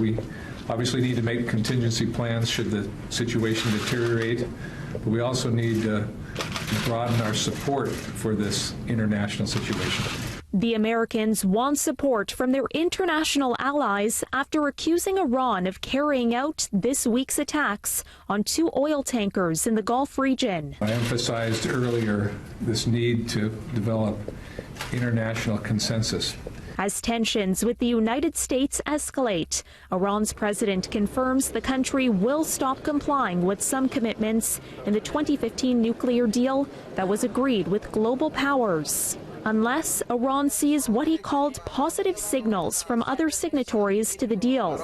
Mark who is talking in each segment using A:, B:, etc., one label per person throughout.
A: We obviously need to make contingency plans should the situation deteriorate, but we also need to broaden our support for this international situation.
B: The Americans want support from their international allies after accusing Iran of carrying out this week's attacks on 2 oil tankers in the Gulf region.
A: I emphasized earlier this need to develop international consensus.
B: As tensions with the United States escalate, Iran's president confirms the country will stop complying with some commitments in the 2015 nuclear deal that was agreed with global powers, unless Iran sees what he called positive signals from other signatories to the deal,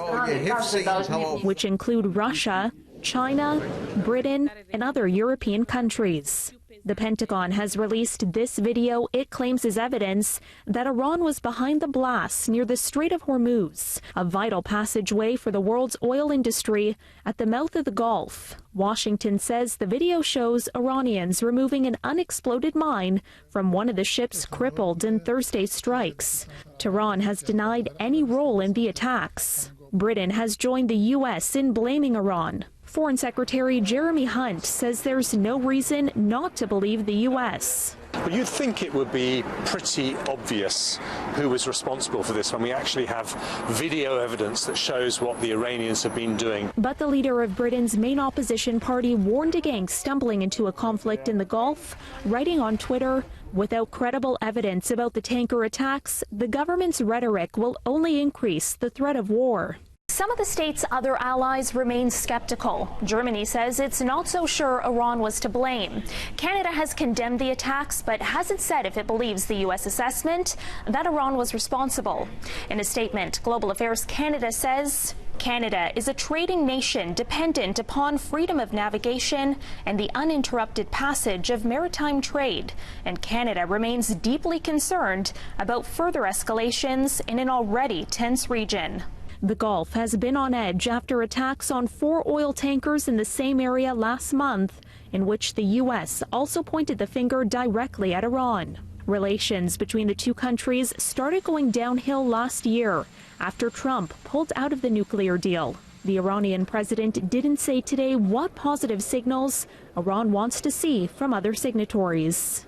B: which include Russia, China, Britain, and other European countries. The Pentagon has released this video it claims is evidence that Iran was behind the blasts near the Strait of Hormuz, a vital passageway for the world's oil industry at the mouth of the Gulf. Washington says the video shows Iranians removing an unexploded mine from one of the ships crippled in Thursday's strikes. Tehran has denied any role in the attacks. Britain has joined the U.S. in blaming Iran. Foreign Secretary Jeremy Hunt says there's no reason not to believe the U.S.
C: But you'd think it would be pretty obvious who was responsible for this when we actually have video evidence that shows what the Iranians have been doing.
B: But the leader of Britain's main opposition party warned against stumbling into a conflict in the Gulf, writing on Twitter, "Without credible evidence about the tanker attacks, the government's rhetoric will only increase the threat of war." Some of the state's other allies remain skeptical. Germany says it's not so sure Iran was to blame. Canada has condemned the attacks, but hasn't said if it believes the U.S. assessment that Iran was responsible. In a statement, Global Affairs Canada says Canada is a trading nation dependent upon freedom of navigation and the uninterrupted passage of maritime trade, and Canada remains deeply concerned about further escalations in an already tense region. The Gulf has been on edge after attacks on 4 oil tankers in the same area last month, in which the U.S. also pointed the finger directly at Iran. Relations between the two countries started going downhill last year after Trump pulled out of the nuclear deal. The Iranian president didn't say today what positive signals Iran wants to see from other signatories.